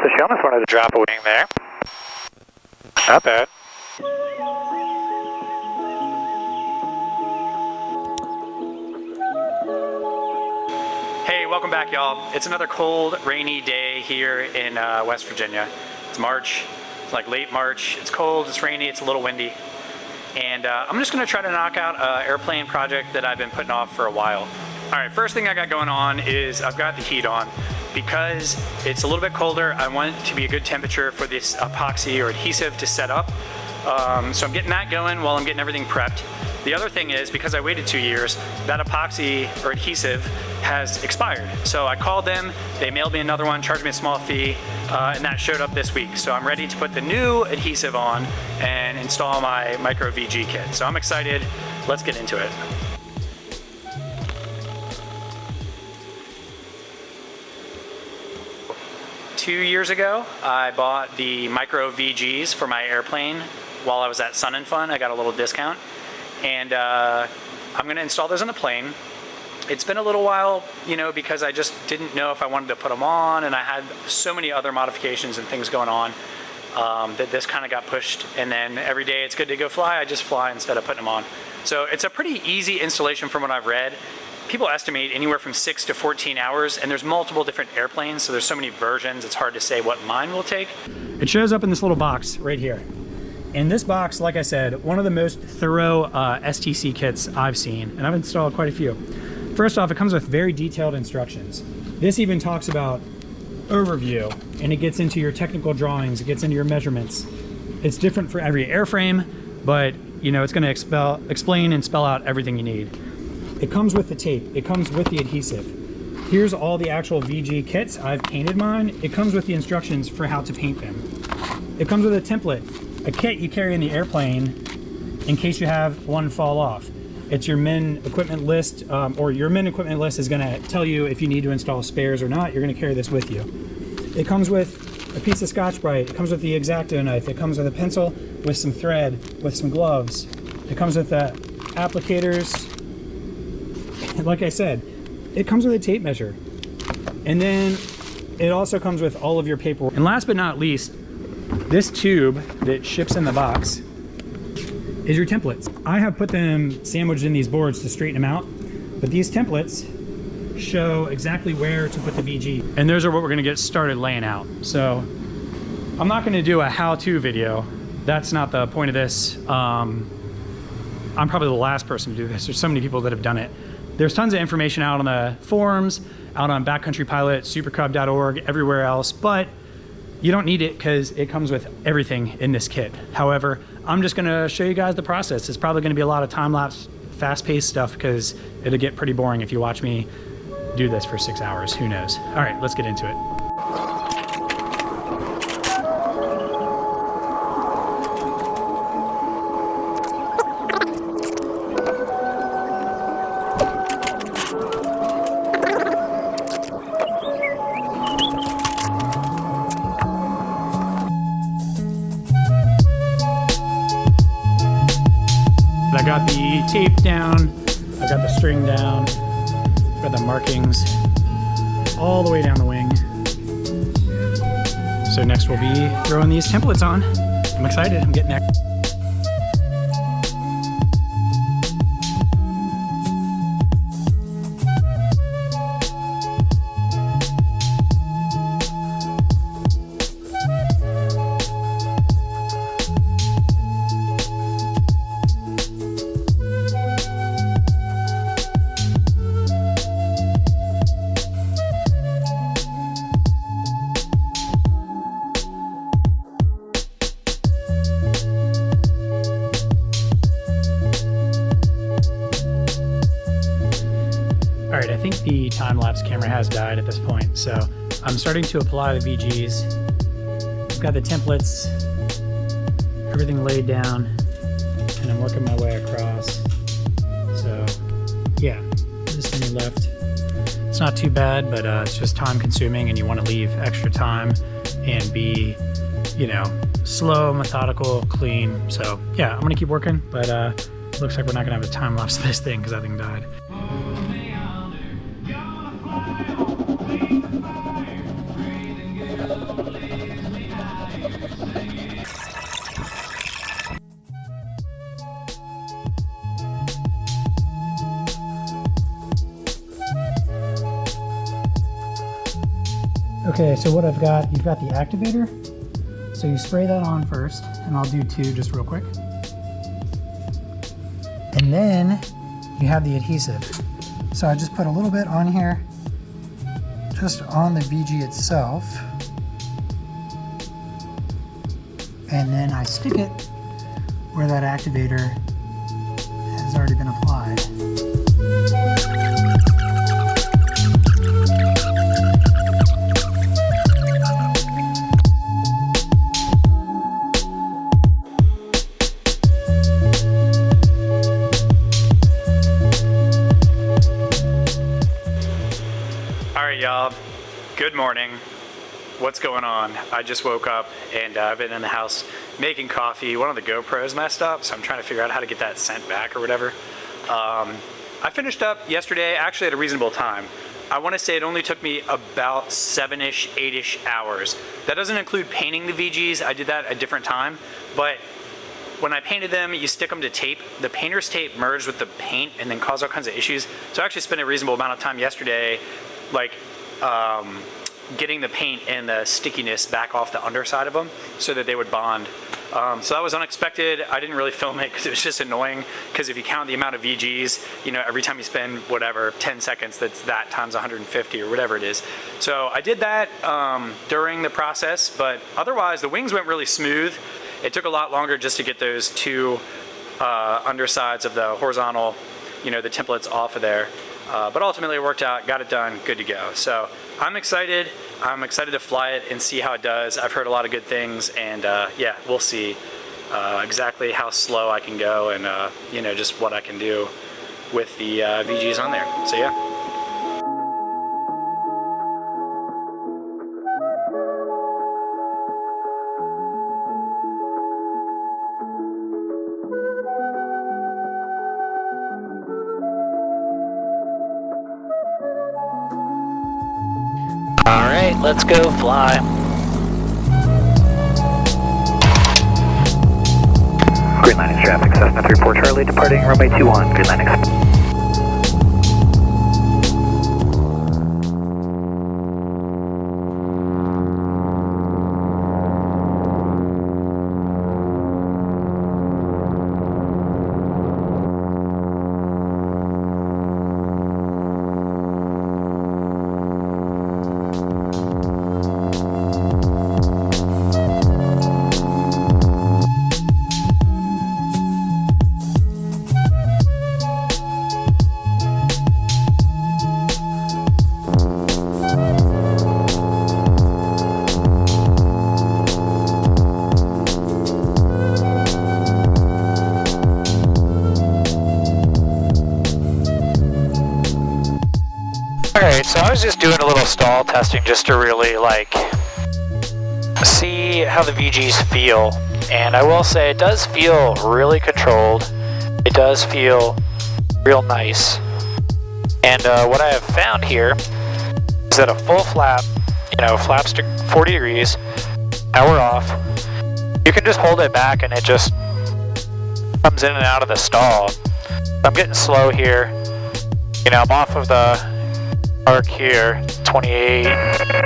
the show. Just wanted to drop a wing there. Not bad. Hey, welcome back, y'all. It's another cold, rainy day here in West Virginia. It's March. It's like late March. It's cold, it's rainy, it's a little windy. And I'm just gonna try to knock out an airplane project that I've been putting off for a while. All right, first thing I got going on is I've got the heat on. Because it's a little bit colder, I want it to be a good temperature for this epoxy or adhesive to set up. So I'm getting that going while I'm getting everything prepped. The other thing is, because I waited 2 years, that epoxy or adhesive has expired. So I called them, they mailed me another one, charged me a small fee, and that showed up this week. So I'm ready to put the new adhesive on and install my Micro VG kit. So I'm excited, let's get into it. Two years ago, I bought the Micro VGs for my airplane while I was at Sun and Fun. I got a little discount. And I'm gonna install those on the plane. It's been a little while, you know, because I just didn't know if I wanted to put them on, and I had so many other modifications and things going on that this kind of got pushed. And then every day it's good to go fly, I just fly instead of putting them on. So it's a pretty easy installation from what I've read. People estimate anywhere from 6 to 14 hours, and there's multiple different airplanes, so there's so many versions, it's hard to say what mine will take. It shows up in this little box right here. In this box, like I said, one of the most thorough STC kits I've seen, and I've installed quite a few. First off, it comes with very detailed instructions. This even talks about overview, and it gets into your technical drawings, it gets into your measurements. It's different for every airframe, but you know, it's gonna explain and spell out everything you need. It comes with the tape, it comes with the adhesive. Here's all the actual VG kits. I've painted mine. It comes with the instructions for how to paint them. It comes with a template, a kit you carry in the airplane in case you have one fall off. It's your min equipment list, or your min equipment list is gonna tell you if you need to install spares or not. You're gonna carry this with you. It comes with a piece of Scotch-Brite. It comes with the X-Acto knife. It comes with a pencil, with some thread, with some gloves. It comes with the applicators. And like I said, it comes with a tape measure. And then it also comes with all of your paperwork. And last but not least, this tube that ships in the box is your templates. I have put them sandwiched in these boards to straighten them out, but these templates show exactly where to put the VG. And those are what we're gonna get started laying out. So I'm not gonna do a how-to video. That's not the point of this. I'm probably the last person to do this. There's so many people that have done it. There's tons of information out on the forums, out on backcountrypilot, supercub.org, everywhere else, but you don't need it because it comes with everything in this kit. However, I'm just gonna show you guys the process. It's probably gonna be a lot of time-lapse, fast-paced stuff because it'll get pretty boring if you watch me do this for 6 hours, who knows. All right, let's get into it. I got the tape down, I got the string down, got the markings all the way down the wing. So next we'll be throwing these templates on. I'm excited, I'm getting there. All right, I think the time-lapse camera has died at this point, so I'm starting to apply the VGs. I've got the templates, everything laid down, and I'm working my way across. So, yeah, just any left. It's not too bad, but it's just time-consuming, and you want to leave extra time and be, you know, slow, methodical, clean. So, yeah, I'm gonna keep working, but looks like we're not gonna have a time-lapse of this thing because that thing died. Okay, so what I've got, you've got the activator. So you spray that on first, and I'll do 2 just real quick. And then you have the adhesive. So I just put a little bit on here, just on the VG itself. And then I stick it where that activator has already been applied. Alright y'all, good morning. What's going on? I just woke up and I've been in the house making coffee. One of the GoPros messed up, so I'm trying to figure out how to get that sent back or whatever. I finished up yesterday actually at a reasonable time. I want to say it only took me about 7-ish, 8-ish hours. That doesn't include painting the VGs. I did that at a different time, but when I painted them, you stick them to tape. The painter's tape merged with the paint and then caused all kinds of issues. So I actually spent a reasonable amount of time yesterday, like getting the paint and the stickiness back off the underside of them so that they would bond. So that was unexpected. I didn't really film it because it was just annoying, because if you count the amount of VGs, you know, every time you spend whatever 10 seconds, that's that times 150 or whatever it is. So I did that during the process, but otherwise the wings went really smooth. It took a lot longer just to get those 2 undersides of the horizontal, you know, the templates off of there. But ultimately it worked out, got it done, good to go. So I'm excited. I'm excited to fly it and see how it does. I've heard a lot of good things, and yeah, we'll see exactly how slow I can go and you know, just what I can do with the VGs on there. So yeah. Alright, let's go fly. Green line traffic, Cessna 34 Charlie departing runway 21, green line. Alright, so I was just doing a little stall testing just to really like see how the VGs feel, and I will say it does feel really controlled. It does feel real nice, and what I have found here is that a full flap, you know, flaps to 40 degrees, power off, you can just hold it back and it just comes in and out of the stall. I'm getting slow here, you know, I'm off of the arc here, 28.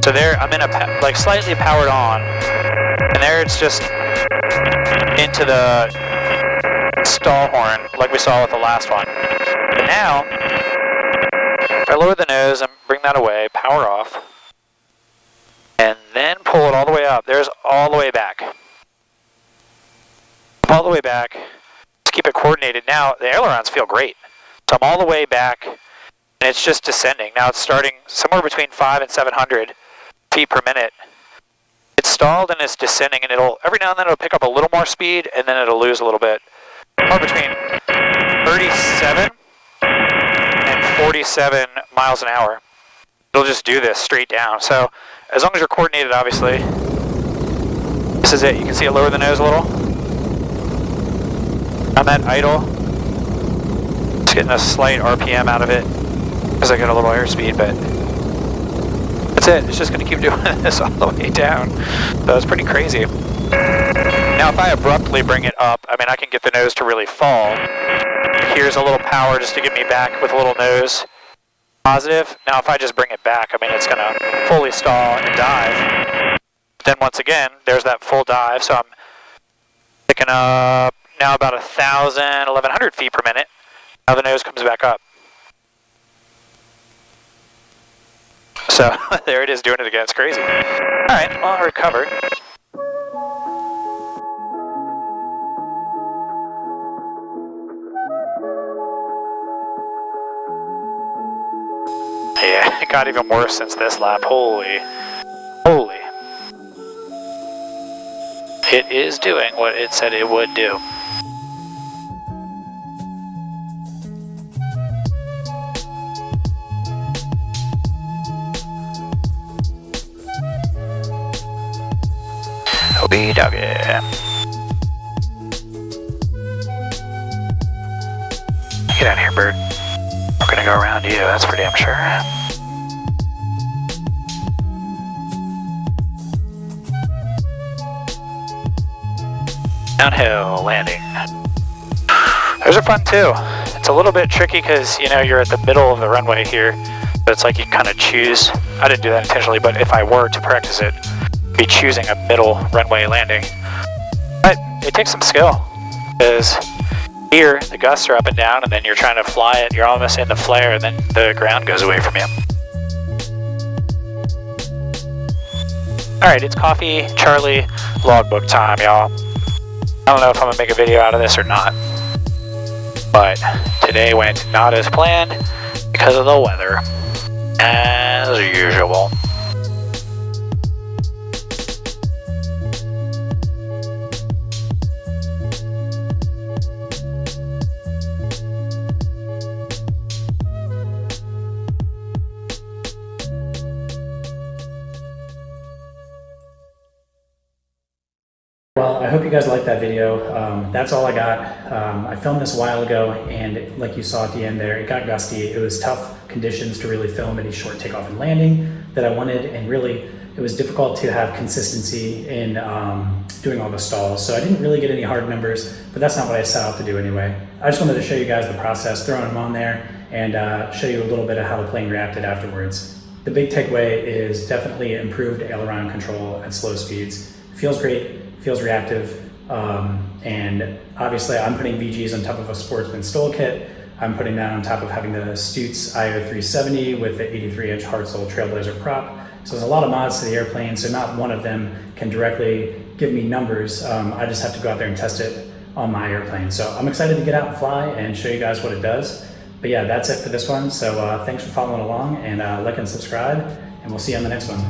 So there, I'm in a like slightly powered on, and there it's just into the stall horn, like we saw with the last one. But now, if I lower the nose and bring that away, power off, and then pull it all the way up. There's all the way back. All the way back. Just keep it coordinated. Now the ailerons feel great. So I'm all the way back, and it's just descending. Now it's starting somewhere between 500 and 700 feet per minute. It's stalled and it's descending, and it'll every now and then it'll pick up a little more speed, and then it'll lose a little bit. Or between 37 and 47 miles an hour. It'll just do this straight down. So as long as you're coordinated, obviously. This is it. You can see it lower the nose a little. On that idle, just getting a slight RPM out of it because I get a little airspeed, but that's it. It's just going to keep doing this all the way down. So it's pretty crazy. Now if I abruptly bring it up, I mean, I can get the nose to really fall. Here's a little power just to get me back with a little nose positive. Now if I just bring it back, I mean, it's going to fully stall and dive. Then once again, there's that full dive, so I'm picking up now about 1,000, 1,100 feet per minute. Now the nose comes back up. So there it is doing it again, it's crazy. Alright, well, I'll recover. Yeah, it got even worse since this lap. Holy. It is doing what it said it would do. Okie dokie. Get out of here, bird. We're gonna go around you, that's for damn sure. Downhill landing. Those are fun too. It's a little bit tricky because, you know, you're at the middle of the runway here, but it's like you kind of choose. I didn't do that intentionally, but if I were to practice it, I'd be choosing a middle runway landing. But it takes some skill because here the gusts are up and down, and then you're trying to fly it. You're almost in the flare, and then the ground goes away from you. All right, it's Coffee Charlie logbook time, y'all. I don't know if I'm gonna make a video out of this or not, but today went not as planned because of the weather, as usual. Well, I hope you guys liked that video. That's all I got. I filmed this a while ago, and like you saw at the end there, it got gusty. It was tough conditions to really film any short takeoff and landing that I wanted, and really it was difficult to have consistency in doing all the stalls. So I didn't really get any hard numbers, but that's not what I set out to do anyway. I just wanted to show you guys the process, throwing them on there, and show you a little bit of how the plane reacted afterwards. The big takeaway is definitely improved aileron control at slow speeds. Feels great. Feels reactive, and obviously I'm putting VGs on top of a Sportsman STOL Kit. I'm putting that on top of having the Stoots IO-370 with the 83-inch Hartzell Trailblazer Prop. So there's a lot of mods to the airplane, so not one of them can directly give me numbers. I just have to go out there and test it on my airplane. So I'm excited to get out and fly and show you guys what it does. But yeah, that's it for this one. So thanks for following along, and like and subscribe, and we'll see you on the next one.